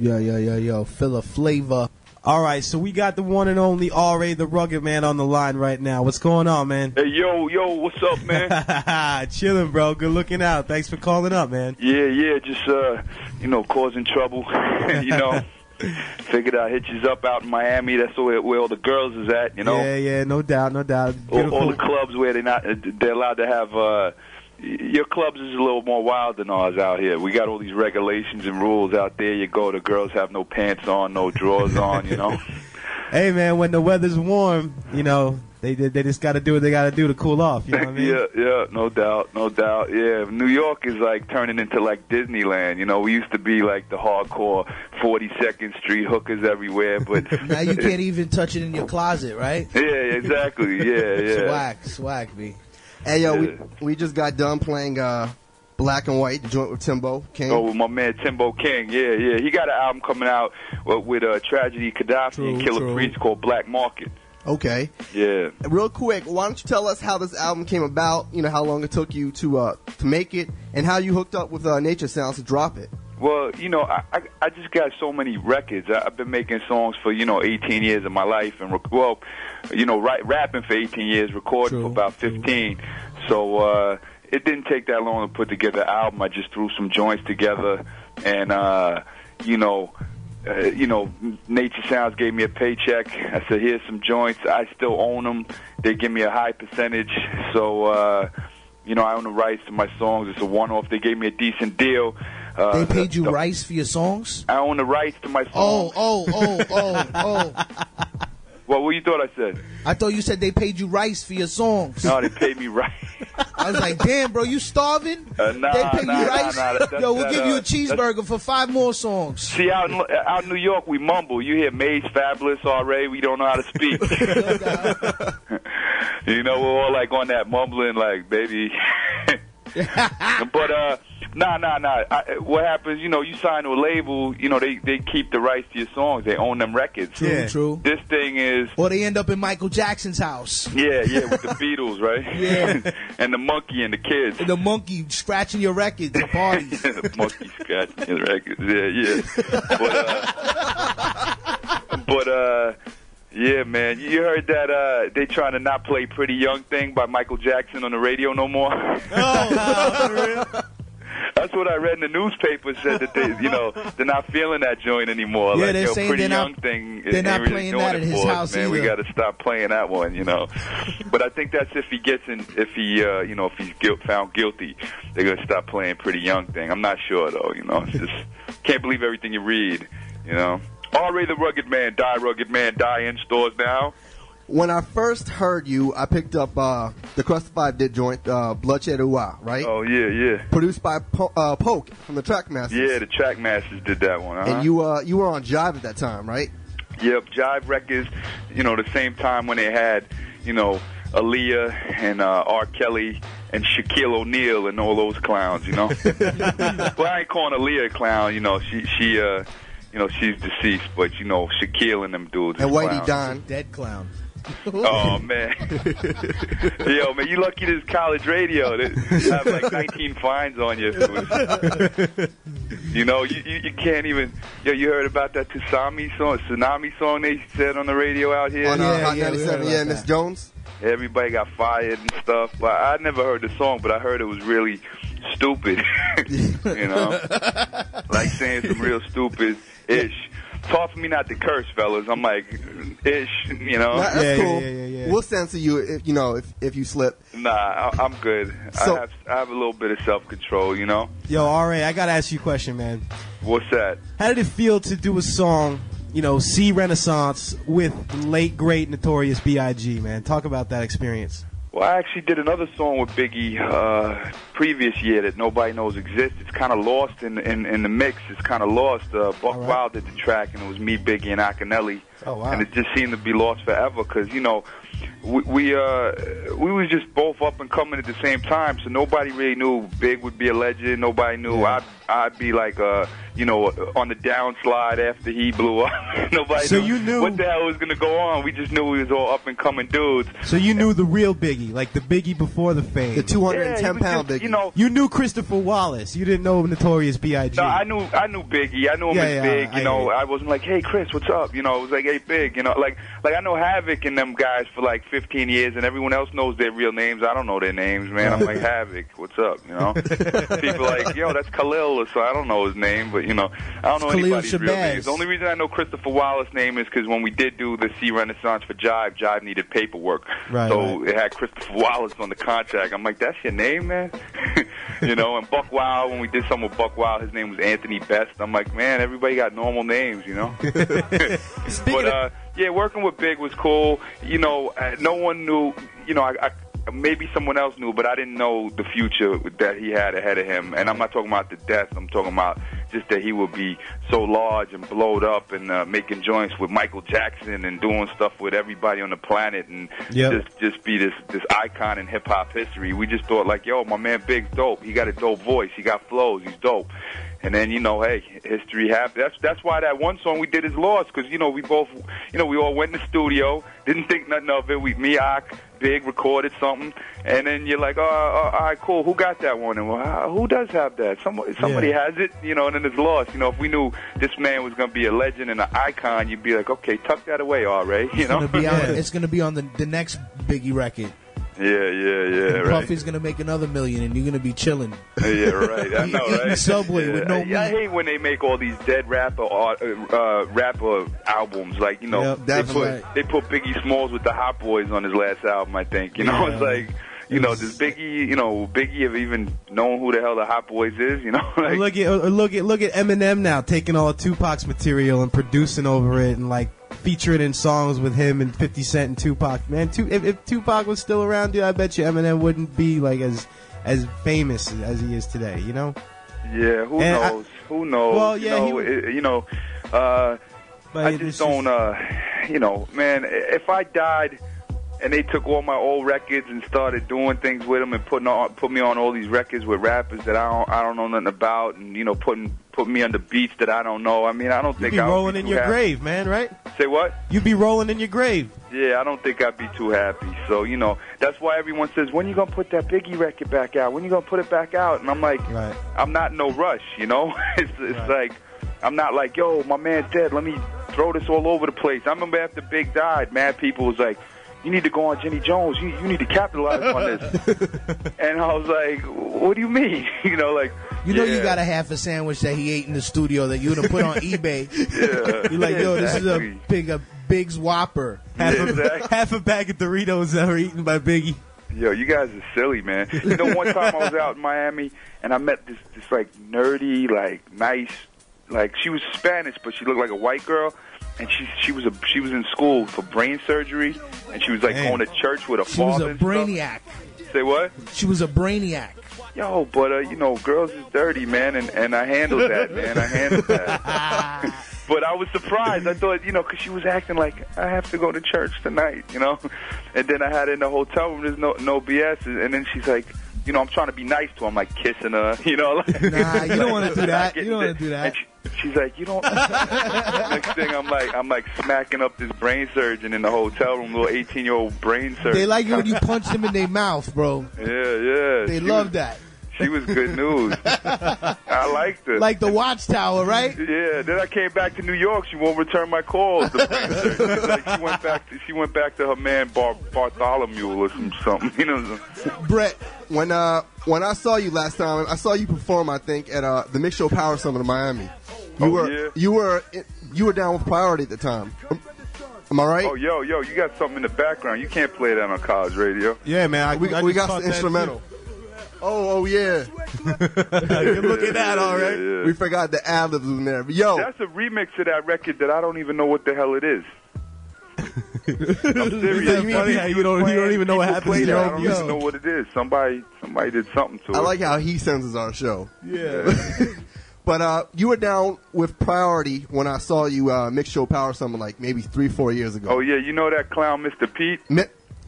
Yo, Philaflava. All right, so we got the one and only R.A. the Rugged Man on the line right now. What's going on, man? Hey, yo, what's up, man? Chilling, bro. Good looking out. Thanks for calling up, man. Yeah, just, causing trouble, Figured I'd hit you up out in Miami. That's where all the girls is at, Yeah, no doubt. All the clubs where they're allowed to have, your clubs is a little more wild than ours out here. We got all these regulations and rules out there. You go, the girls have no pants on, no drawers on, Hey, man, when the weather's warm, they just got to do what they got to do to cool off. You know what I mean? Yeah, no doubt. Yeah, New York is like turning into like Disneyland. We used to be like the hardcore 42nd Street hookers everywhere, but now you can't even touch it in your closet, right? Yeah, exactly. Yeah. Swag, B. Hey, yo, we just got done playing Black and White, the joint with Timbo King. Oh, with my man Timbo King. Yeah. He got an album coming out with Tragedy Gaddafi and Killer Priest called Black Market. Okay. Yeah. Real quick, why don't you tell us how this album came about, how long it took you to make it, and how you hooked up with Nature Sounds to drop it? Well, I just got so many records. I've been making songs for, 18 years of my life, and, rapping for 18 years, recording for about 15. So it didn't take that long to put together an album. I just threw some joints together, and, Nature Sounds gave me a paycheck. I said, here's some joints. I still own them. They give me a high percentage. So, I own the rights to my songs. It's a one-off. They gave me a decent deal. They paid you rights for your songs? I own the rights to my songs. Oh. What you thought I said? I thought you said they paid you rights for your songs. No, they paid me rights. I was like, damn, bro, you starving? They pay you rights? Yo, we'll give you a cheeseburger for 5 more songs. See, out in New York, we mumble. You hear Maze, Fabulous, R.A., we don't know how to speak. We're all like on that mumbling, like, baby. But, what happens, you sign to a label, they keep the rights to your songs. They own them records. True. This thing is... Or they end up in Michael Jackson's house. Yeah, with the Beatles, right? Yeah. And the monkey and the kids. And the monkey scratching your records at parties. The monkey scratching your records, yeah. But yeah, man, you heard that they trying to not play Pretty Young Thing by Michael Jackson on the radio no more? Oh, for real? That's what I read in the newspaper. Said that they're not feeling that joint anymore. Yeah, like, they're saying Pretty they're Young not, Thing. They're not really playing that at his house man. either. We got to stop playing that one, But I think that's if if he's found guilty, they're gonna stop playing Pretty Young Thing. I'm not sure though. It's just can't believe everything you read. R.A. the Rugged Man, Die in stores now. When I first heard you, I picked up the Crucified Did joint, Bloodshed Ooh-Ah, right? Oh, yeah. Produced by Poke from the Trackmasters. Yeah, the Trackmasters did that one. And you were on Jive at that time, right? Yep, Jive Records, the same time when they had, Aaliyah and R. Kelly and Shaquille O'Neal and all those clowns, Well, I ain't calling Aaliyah a clown, she's deceased, but, Shaquille and them dudes. And Whitey Don. Dead clown. Oh, man. Yo, man, you lucky this college radio. They have like 19 fines on you. You can't even... Yo, you heard about that Tsunami song they said on the radio out here? On Hot 97, Miss Jones? Everybody got fired and stuff. But I never heard the song, but I heard it was really stupid. Like saying some real stupid-ish. It's hard for me not to curse, fellas. I'm like, ish, That's cool. Yeah. We'll censor you if you slip. Nah, I'm good. So, I have a little bit of self-control, Yo, R.A., I got to ask you a question, man. What's that? How did it feel to do a song, see Renaissance with late, great, notorious B.I.G., man? Talk about that experience. Well, I actually did another song with Biggie previous year that nobody knows exists. It's kind of lost in the mix. It's kind of lost. Buck Wild did the track, and it was me, Biggie, and Akinelli. Oh, wow. And it just seemed to be lost forever because, we was just both up and coming at the same time, so nobody really knew Big would be a legend. Nobody knew I'd be like on the downslide after he blew up. Nobody so knew you knew what the hell was gonna go on. We just knew we was all up and coming dudes. So you knew the real Biggie, like the Biggie before the fame, the 210-pound Biggie. You knew Christopher Wallace. You didn't know Notorious B.I.G. No, I knew Biggie. I knew him as Big. You know, I wasn't like, hey Chris, what's up? You know, it was like, hey Big. You know, like I know Havoc and them guys for like 15 years, and everyone else knows their real names. I don't know their names, man. I'm like, Havoc, what's up? You know, people are like, yo, that's Khalil, or so I don't know his name, but you know, I don't know anybody's real names. The only reason I know Christopher Wallace's name is because when we did do the C Renaissance for Jive needed paperwork, so it had Christopher Wallace on the contract. I'm like, that's your name, man. You know, and Buck Wild, when we did something with Buck Wild, his name was Anthony Best. I'm like, man, everybody got normal names, you know. But yeah, working with Big was cool. You know, no one knew. You know, I maybe someone else knew, but I didn't know the future that he had ahead of him. And I'm not talking about the death. I'm talking about just that he would be so large and blowed up and making joints with Michael Jackson and doing stuff with everybody on the planet and just be this icon in hip hop history. We just thought like, yo, my man Big's dope. He got a dope voice. He got flows. He's dope. And then, you know, hey, history happened. That's why that one song we did is lost, because, you know, we both, you know, we all went in the studio, didn't think nothing of it. Big recorded something, and then you're like, oh, all right, cool. Who got that one? And well, who does have that? Somebody has it, you know, and then it's lost. You know, if we knew this man was going to be a legend and an icon, you'd be like, okay, tuck that away, R.A., you know? It's going to be on the next Biggie record. Yeah, right. Puffy's gonna make another $1 million, and you're gonna be chilling. Yeah, right. I know, right? Subway with no meat. I hate when they make all these dead rapper albums. Like, you know, they put Biggie Smalls with the Hot Boys on his last album. I think, you know, it's like. You know, does Biggie have even known who the hell the Hot Boys is? You know, like, look at Eminem now taking all of Tupac's material and producing over it and like featuring in songs with him and 50 Cent and Tupac. Man, if Tupac was still around, dude, I bet you Eminem wouldn't be like as famous as he is today. You know? Yeah. Who knows? Well, yeah. I just don't. You know, man. If I died and they took all my old records and started doing things with them and put me on all these records with rappers that I don't know nothing about, and you know, put me on the beats that I don't know. I mean, I don't think I'd be rolling in your grave, man. Right? Say what? You'd be rolling in your grave. Yeah, I don't think I'd be too happy. So, you know, that's why everyone says, when you gonna put that Biggie record back out? When you gonna put it back out? And I'm like, I'm not in no rush. You know, it's like. I'm not like, yo, my man's dead. Let me throw this all over the place. I remember after Big died, mad people was like, you need to go on Jenny Jones. You need to capitalize on this. And I was like, what do you mean? You know, like. You know, you got a half a sandwich that he ate in the studio that you would have put on eBay. Yeah. You're like, yo, this is a Big's Whopper. Half a bag of Doritos that were eaten by Biggie. Yo, you guys are silly, man. You know, one time I was out in Miami and I met this like nerdy, like nice, like she was Spanish, but she looked like a white girl. And she was in school for brain surgery, and she was like going to church with a father. She was a brainiac. Say what? She was a brainiac. Yo, but you know, girls is dirty, man, and I handled that, man. I handled that. But I was surprised. I thought, you know, because she was acting like I have to go to church tonight, you know. And then I had her in the hotel room. There's no BS, and then she's like, you know, I'm trying to be nice to her. I'm like kissing her, you know. Like, nah, you don't want to do that. You don't want to do that. She's like, you don't. Next thing, I'm like smacking up this brain surgeon in the hotel room, little 18-year-old brain surgeon. They like it when you punch them in their mouth, bro. Yeah. They love that. She was good news. I liked her. Like the Watchtower, right? Yeah. Then I came back to New York. She won't return my calls. The brain surgeon. Like she went back to her man Bartholomew or something. You know. Brett, when I saw you last time, I saw you perform. I think at the Mix Show Power Summit in Miami. You were down with Priority at the time. Am I right? Oh, yo, you got something in the background. You can't play that on college radio. Yeah, man. We got the instrumental. Oh yeah. Good look at that, all right. Yeah. We forgot the ad-libs in there. But yo, that's a remix of that record that I don't even know what the hell it is. I'm serious. It's funny how you don't even know what happens to your I own don't music. even know what it is. Somebody did something to it. I like how he senses our show. Yeah. But you were down with Priority when I saw you Mix Show Power Summit like maybe 3-4 years ago. Oh yeah, you know that clown Mr. Pete?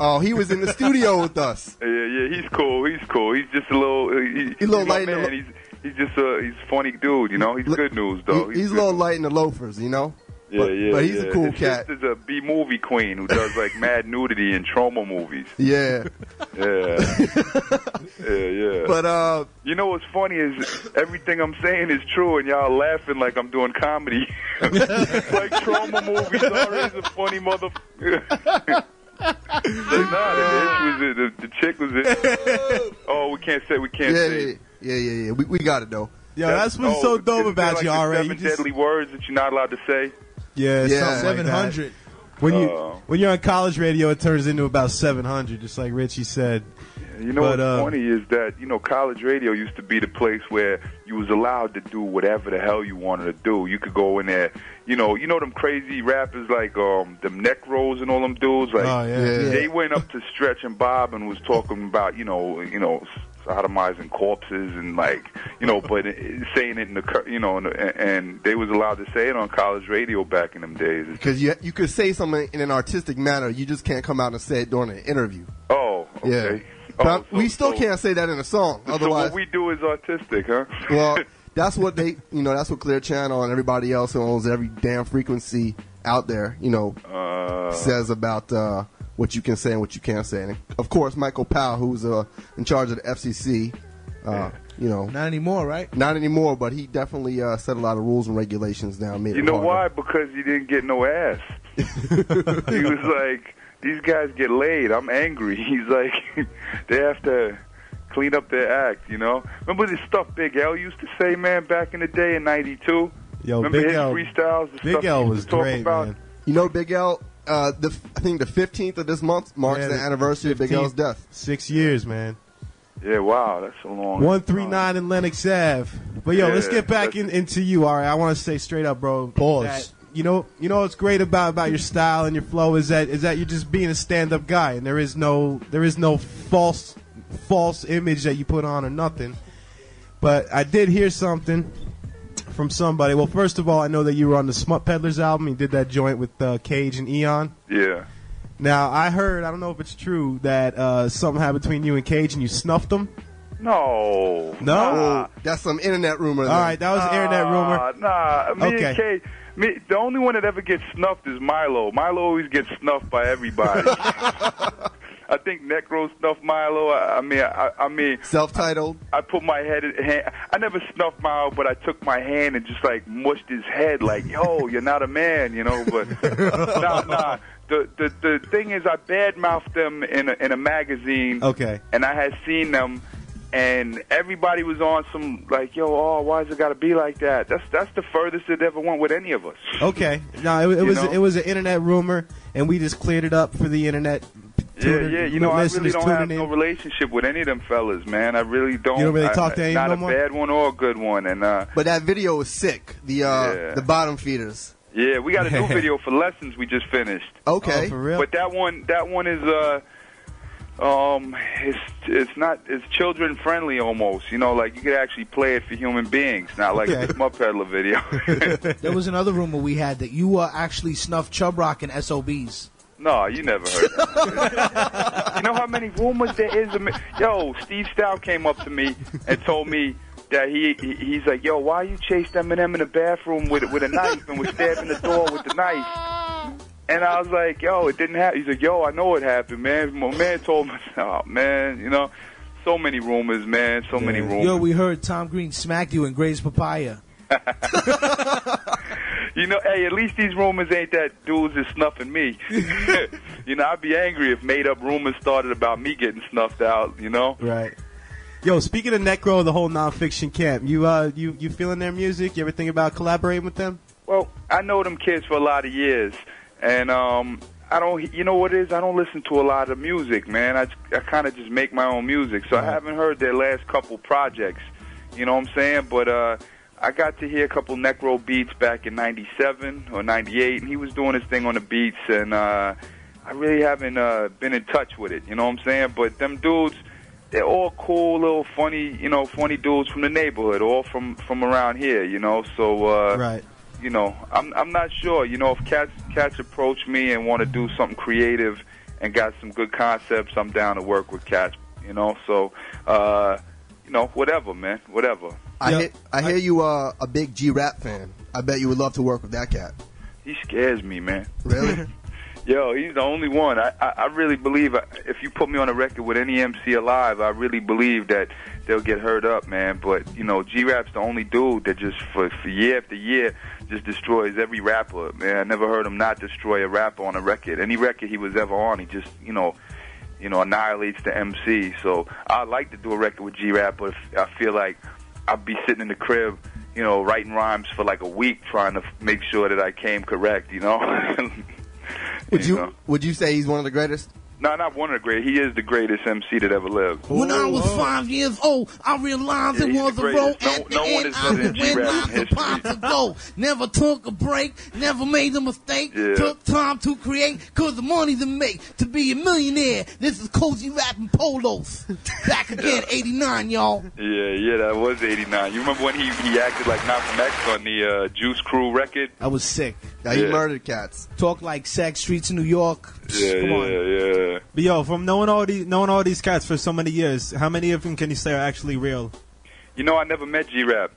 Oh, he was in the studio with us. Yeah, he's cool. He's just a little, he's a little light. Man. He's just he's a funny dude, you know. He's good news though. He's a little light in the loafers, you know. Yeah, but he's a cool cat. His sister's a B-movie queen who does like mad nudity and trauma movies. Yeah. Yeah. But you know what's funny is everything I'm saying is true, and y'all laughing like I'm doing comedy. Like trauma movies always a funny motherfucker. The chick was it. Oh, we can't say. Yeah. We got it though. Yo, that's what's so dope about like you already. 7 deadly words that you're not allowed to say. Yeah, 700. Like when you're on college radio, it turns into about 700, just like Richie said. You know what's funny is that, you know, college radio used to be the place where you was allowed to do whatever the hell you wanted to do. You could go in there, you know them crazy rappers like them Necros and all them dudes. Like they went up to Stretch and Bob and was talking about, you know, sodomizing corpses and like, you know, but saying it in the, you know, and they was allowed to say it on college radio back in them days. Because you could say something in an artistic manner, you just can't come out and say it during an interview. Oh, okay. Yeah. But we still can't say that in a song. Otherwise, so what we do is artistic, huh? Well, that's what that's what Clear Channel and everybody else who owns every damn frequency out there, you know, says about what you can say and what you can't say. And of course, Michael Powell, who's in charge of the FCC, you know, not anymore, right? Not anymore, but he definitely set a lot of rules and regulations down. You know why? Because he didn't get no ass. He was like, these guys get laid. I'm angry. He's like, they have to clean up their act, you know? Remember this stuff Big L used to say, man, back in the day in 92? Yo, remember Big his L, freestyles? Big L was great, about? Man. You know, Big L, I think the 15th of this month marks the anniversary of Big L's death. 6 years, man. Yeah, wow, that's a long 139 in Lenox Ave. But yo, let's get back into you, all right? I want to say straight up, bro. Pause. You know what's great about your style and your flow is that you're just being a stand-up guy, and there is no false image that you put on or nothing. But I did hear something from somebody. Well, first of all, I know that you were on the Smut Peddlers album. You did that joint with Cage and Eon. Yeah. Now I heard, I don't know if it's true, that something happened between you and Cage and you snuffed him. No. That's some internet rumor. All right, that was an internet rumor. Me and Cage. The only one that ever gets snuffed is Milo. Milo always gets snuffed by everybody. I think Necro snuffed Milo. I mean, self-titled. I put my hand. I never snuffed Milo, but I took my hand and just like mushed his head, like, "Yo, you're not a man," you know. But nah. The thing is, I badmouthed them in a magazine. Okay. And I had seen them. And everybody was on some like, yo, why's it got to be like that? That's the furthest it ever went with any of us. Okay, no, it was an internet rumor, and we just cleared it up for the internet. Yeah. You know, I really don't have no relationship with any of them fellas, man. I really don't. You don't really talk to any of them? Not a bad one or a good one. And but that video was sick. The bottom feeders. Yeah, we got a new video for Lessons we just finished. Okay, for real. But that one is it's children friendly almost, you know, like you could actually play it for human beings, not like the Smut Peddler video. There was another rumor we had that you actually snuffed Chub Rock and SOBs. No, you never heard that. You know how many rumors there is? Yo, Steve Stoute came up to me and told me that he's like, yo, why you chased Eminem in the bathroom with a knife and was stabbing the door with the knife? And I was like, yo, it didn't happen. He's like, yo, I know it happened, man. My man told me, oh, man, you know, so many rumors, man, so many rumors. Yo, we heard Tom Green smacked you in Gray's Papaya. You know, hey, at least these rumors ain't that dudes is snuffing me. You know, I'd be angry if made-up rumors started about me getting snuffed out, you know? Right. Yo, speaking of Necro, the whole nonfiction camp, you feeling their music? You ever think about collaborating with them? Well, I know them kids for a lot of years. And I don't, you know what it is? I don't listen to a lot of music, man. I kind of just make my own music. So I haven't heard their last couple projects, you know what I'm saying? But I got to hear a couple Necro beats back in 97 or 98, and he was doing his thing on the beats, and I really haven't been in touch with it, you know what I'm saying? But them dudes, they're all cool, little funny dudes from the neighborhood, all from around here, you know? So, right. You know, I'm not sure. You know, if cats approach me and want to do something creative and got some good concepts, I'm down to work with cats. You know, so whatever, man, whatever. I hear you a big G-Rap fan. I bet you would love to work with that cat. He scares me, man. Really? Yo, he's the only one. I really believe if you put me on a record with any MC alive, I really believe that they'll get heard up, man. But, G-Rap's the only dude that just, for year after year, just destroys every rapper. Man, I never heard him not destroy a rapper on a record. Any record he was ever on, he just, annihilates the MC. So I'd like to do a record with G-Rap, but I feel like I'd be sitting in the crib, writing rhymes for like a week trying to make sure that I came correct, Would you say he's one of the greatest? No, not one of the greatest. He is the greatest MC that ever lived. When I was 5 years old, I realized it was a road at the end. I went live to pop to go. Never took a break, never made a mistake. Took time to create, cause the money to make. To be a millionaire, this is Cozy rapping Polos. Back again, 89, y'all. Yeah, that was 89. You remember when he acted like Malcolm X on the Juice Crew record? I was sick. Yeah, he murdered cats. Talk like sex, streets in New York. Yeah. But yo, from knowing all these cats for so many years, how many of them can you say are actually real? I never met G-Rap.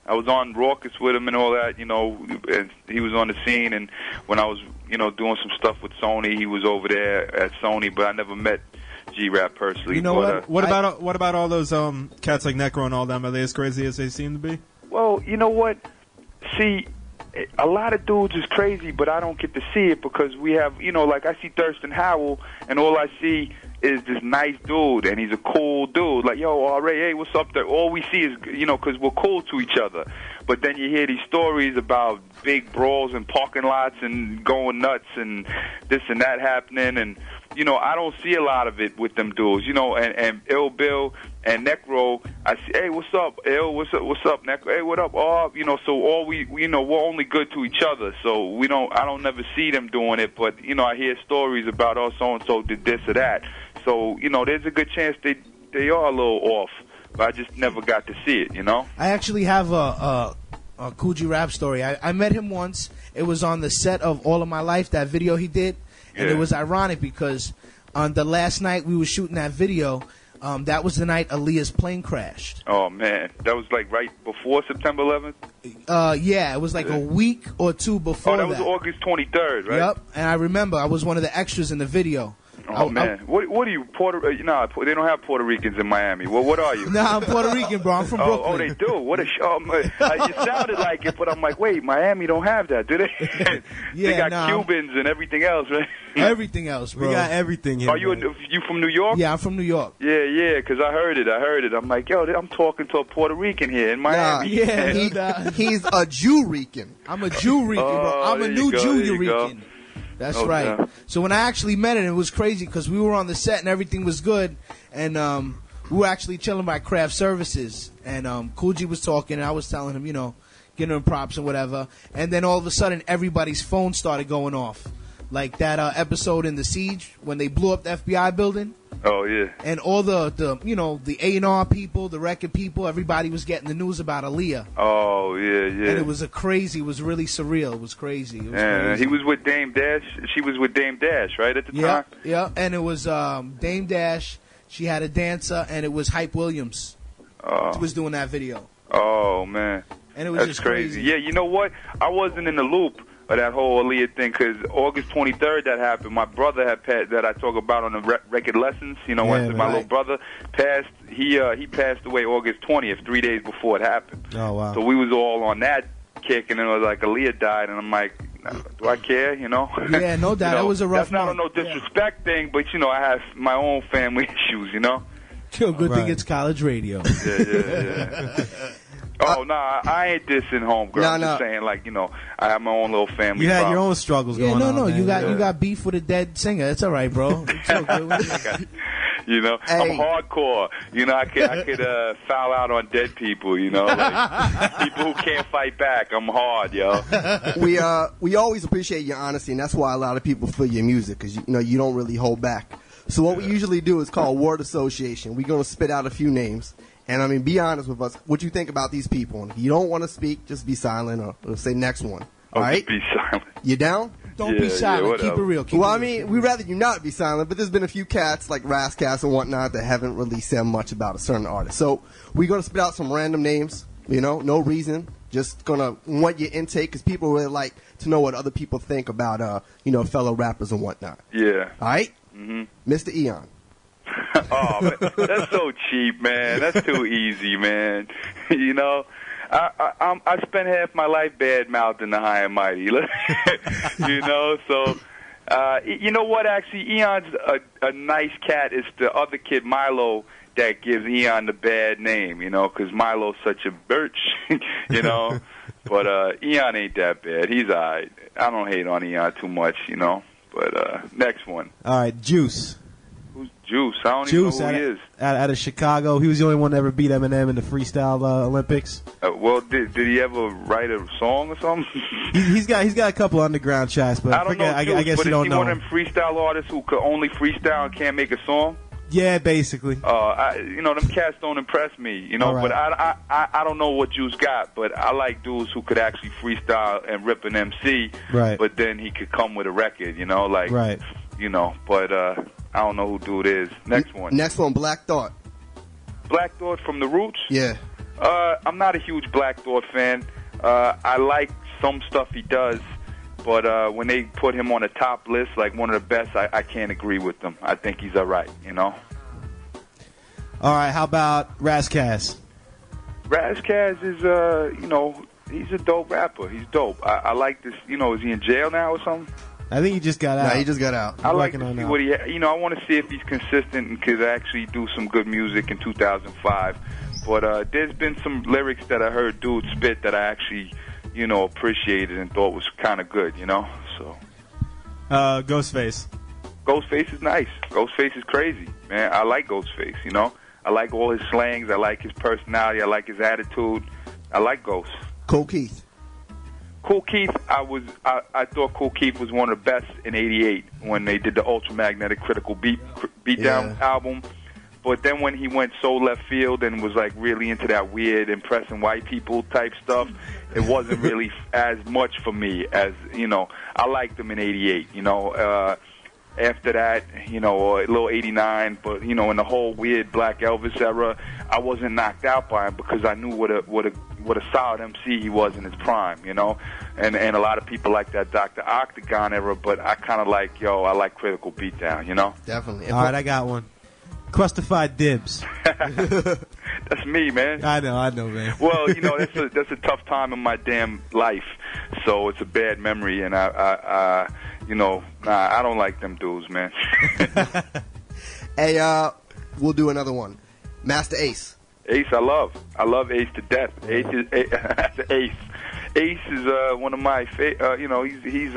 I was on Raucous with him and all that, and he was on the scene. And when I was, doing some stuff with Sony, he was over there at Sony. But I never met G-Rap personally. You know what? What about all those cats like Necro and all them? Are they as crazy as they seem to be? Well, you know what? See, a lot of dudes is crazy, but I don't get to see it because we have, like I see Thurston Howell, and all I see is this nice dude, and he's a cool dude. Like, yo, R.A., hey, what's up there? All we see is, because we're cool to each other. But then you hear these stories about big brawls in parking lots and going nuts and this and that happening, and, I don't see a lot of it with them dudes, and Ill Bill and Necro, I see, hey, what's up, Ill, what's up, Necro, hey, what up, so all we're only good to each other, so I don't never see them doing it, but, I hear stories about, so-and-so did this or that, so, there's a good chance they are a little off, but I just never got to see it, I actually have a Kool G Rap story. I met him once. It was on the set of All of My Life, that video he did. And it was ironic because on the last night we were shooting that video, that was the night Aaliyah's plane crashed. Oh, man. That was like right before September 11th? Yeah, it was like a week or two before that. Oh, that was August 23rd, right? Yep, and I remember I was one of the extras in the video. Oh, man. What are you, they don't have Puerto Ricans in Miami. Well, what are you? Nah, I'm Puerto Rican, bro. I'm from Brooklyn. Oh, they do? What a show. You sounded like it, but I'm like, wait, Miami don't have that, do they? They got Cubans and everything else, right? Everything else, bro. We got everything here. Are you from New York? Yeah, I'm from New York. Yeah, because I heard it. I'm like, yo, I'm talking to a Puerto Rican here in Miami. He's a Jew-Rican. I'm a Jew-Rican, bro. I'm a new Jew-Rican. That's right. Yeah. So when I actually met him, it was crazy because we were on the set and everything was good, and we were actually chilling by craft services, and Kool G was talking, and I was telling him, giving him props and whatever, and then all of a sudden everybody's phone started going off, like that episode in The Siege when they blew up the FBI building. Oh, yeah. And all the A&R people, the record people, everybody was getting the news about Aaliyah. Oh, yeah. And it was it was really surreal. It was crazy. Crazy. He was with Dame Dash. She was with Dame Dash, right, at the time? Yeah, and it was Dame Dash. She had a dancer, and it was Hype Williams who was doing that video. Oh, man. And it was just crazy. Yeah, you know what? I wasn't in the loop of that whole Aaliyah thing because August 23rd that happened. My brother had passed, that I talk about on the record lessons. When my little brother passed, he passed away August 20th, 3 days before it happened. Oh, wow. So we was all on that kick, and then it was like Aaliyah died, and I'm like, do I care, Yeah, no doubt. That was a rough That's not a no disrespect thing, but, I have my own family issues, Good thing it's college radio. Yeah. Oh, no, I ain't dissing homegirl. I'm just saying, I have my own little family. You had your own struggles going on. No, you got beef with a dead singer. It's all right, bro. It's so good. I'm hardcore. I could foul out on dead people, like people who can't fight back. I'm hard, yo. We always appreciate your honesty, and that's why a lot of people feel your music, because, you don't really hold back. So what we usually do is call word association. We're going to spit out a few names. And, be honest with us. What you think about these people? And if you don't want to speak, just be silent or say next one. All right? Just be silent. You down? Don't be silent. Keep it real. We'd rather you not be silent, but there's been a few cats, like Rascats and whatnot, that haven't really said much about a certain artist. So we're going to spit out some random names, no reason. Just going to want your intake, because people really like to know what other people think about, fellow rappers and whatnot. Yeah. All right? Mm-hmm. Mr. Eon. Oh, man, that's so cheap, man. That's too easy, man. I spent half my life bad-mouthing the high and mighty, so, you know what, actually, Eon's a nice cat. It's the other kid, Milo, that gives Eon the bad name, because Milo's such a birch, but Eon ain't that bad. He's all right. I don't hate on Eon too much, but next one. All right, Juice. Who's Juice? I don't even know who he is. Out of Chicago. He was the only one to ever beat Eminem in the freestyle Olympics. Well, did he ever write a song or something? he's got a couple underground tracks, but I don't know. Juice, I guess but you don't know. Is he one of them freestyle artists who could only freestyle and can't make a song? Yeah, basically. Them cats don't impress me, Right. But I don't know what Juice got, but I like dudes who could actually freestyle and rip an MC, right? But then he could come with a record, right. But I don't know who dude is. Next one, Black Thought. Black Thought from the Roots? Yeah. I'm not a huge Black Thought fan. I like some stuff he does, but when they put him on the top list, like one of the best, I can't agree with them. I think he's all right, All right, how about Razkaz? Razkaz is, he's a dope rapper. He's dope. I like this. Is he in jail now or something? I think he just got out. No, he just got out. I like to see what he. I want to see if he's consistent and could actually do some good music in 2005. But there's been some lyrics that I heard dude spit that I actually, appreciated and thought was kind of good. So. Ghostface. Ghostface is nice. Ghostface is crazy, man. I like Ghostface. I like all his slangs. I like his personality. I like his attitude. I like Ghost. Cool Keith. Cool Keith, I thought Cool Keith was one of the best in '88 when they did the Ultramagnetic Critical Beatdown album. But then when he went so left field and was like really into that weird impressing white people type stuff, it wasn't really as much for me as, I liked him in '88, After that, a little '89, but in the whole weird Black Elvis era, I wasn't knocked out by him because I knew what a solid MC he was in his prime, and a lot of people like that Dr. Octagon era, but I kind of like, I like Critical Beatdown, Definitely. All right, I got one. Crustified Dibs. That's me, man. I know, man. Well, that's a tough time in my damn life, so it's a bad memory, and I don't like them dudes, man. Hey, we'll do another one. Master Ace. Ace, I love Ace to death. Ace is Ace. Ace is one of my he's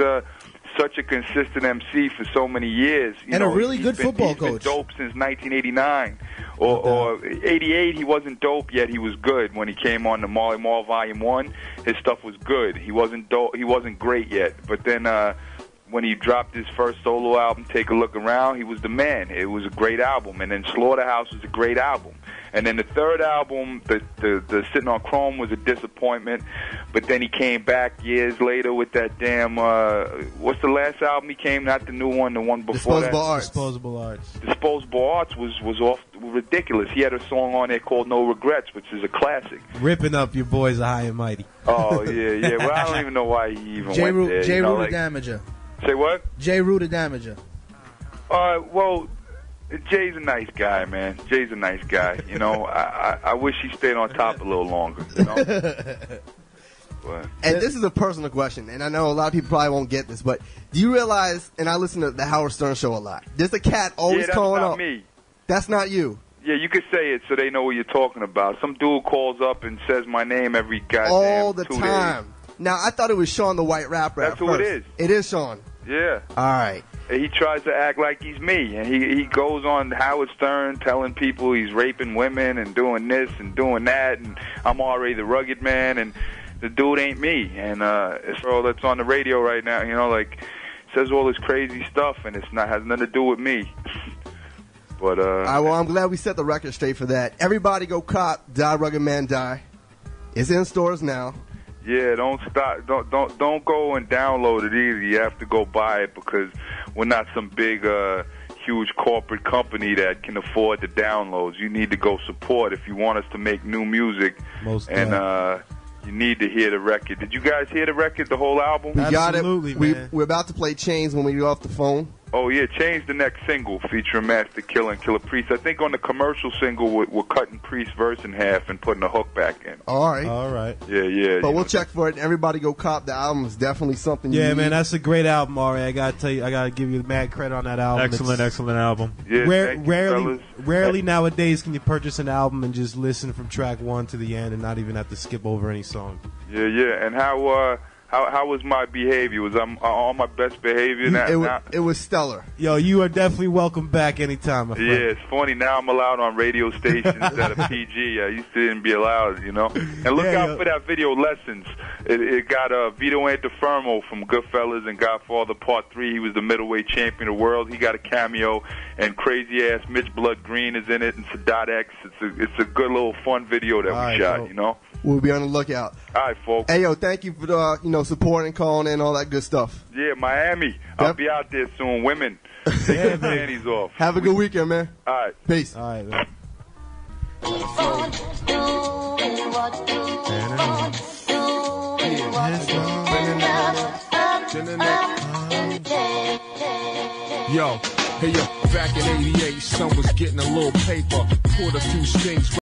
such a consistent MC for so many years. And a really good football coach. He's been dope since 1989. Or 88, he wasn't dope, yet he was good. When he came on the Marley Marl Volume 1, his stuff was good. He wasn't dope. He wasn't great yet. But then when he dropped his first solo album, Take a Look Around, he was the man. It was a great album. And then Slaughterhouse was a great album. And then the third album, the Sitting on Chrome, was a disappointment. But then he came back years later with that damn, what's the last album he came? Not the new one, the one before Disposable Arts. Disposable Arts was off ridiculous. He had a song on there called No Regrets, which is a classic. Ripping up your boys, the high and mighty. Oh, yeah. Well, I don't even know why he even went there. J. Rue the Damager. Say what? J. Rue the Damager. Well, Jay's a nice guy, man. Jay's a nice guy. I wish he stayed on top a little longer, And this is a personal question, and I know a lot of people probably won't get this, but do you realize, and I listen to the Howard Stern show a lot, there's a cat always calling up. That's not me. That's not you. Yeah, you could say it so they know what you're talking about. Some dude calls up and says my name every goddamn all the 2 time. days. Now, I thought it was Sean the White Rapper. That's who it is. It is Sean. Yeah. All right. He tries to act like he's me, and he goes on Howard Stern telling people he's raping women and doing this and doing that, and I'm already the rugged man, and the dude ain't me. And it's all that's on the radio right now, says all this crazy stuff, and has nothing to do with me. But well, I'm glad we set the record straight for that. Everybody go cop Die Rugged Man Die. It's in stores now. Yeah, don't stop. Don't go and download it either. You have to go buy it because we're not some big, huge corporate company that can afford the downloads. You need to go support if you want us to make new music. You need to hear the record. Did you guys hear the record, the whole album? We got it. Man. We're about to play Chains when we get off the phone. Oh, yeah, Change the next single featuring Master Killer and Killer Priest. I think on the commercial single, we're cutting Priest's verse in half and putting the hook back in. All right. All right. Yeah. But we'll check for it. Everybody go cop the album. It's definitely something you Yeah, need. man, that's a great album, Ari. I got to tell you, I got to give you mad credit on that album. Excellent album. Yeah, rarely nowadays can you purchase an album and just listen from track 1 to the end and not even have to skip over any song. Yeah. And how was my behavior? Was I on my best behavior now? It was stellar. Yo, you are definitely welcome back anytime, my friend. Yeah, it's funny. Now I'm allowed on radio stations that are PG. I used to didn't be allowed, you know. And look out for that video, Lessons. It got Vito Antifermo from Goodfellas and Godfather Part 3. He was the middleweight champion of the world. He got a cameo, and crazy-ass Mitch Blood Green is in it, and Sadat X. It's a good little fun video that we shot, you know. We'll be on the lookout. All right, folks. Hey, yo, thank you for supporting, calling in, all that good stuff. Yeah, Miami. I'll be out there soon. Women, take your panties off. Have a good weekend, man. All right. Peace. All right, man. Yo, back in '88, son was getting a little paper, pulled a few strings.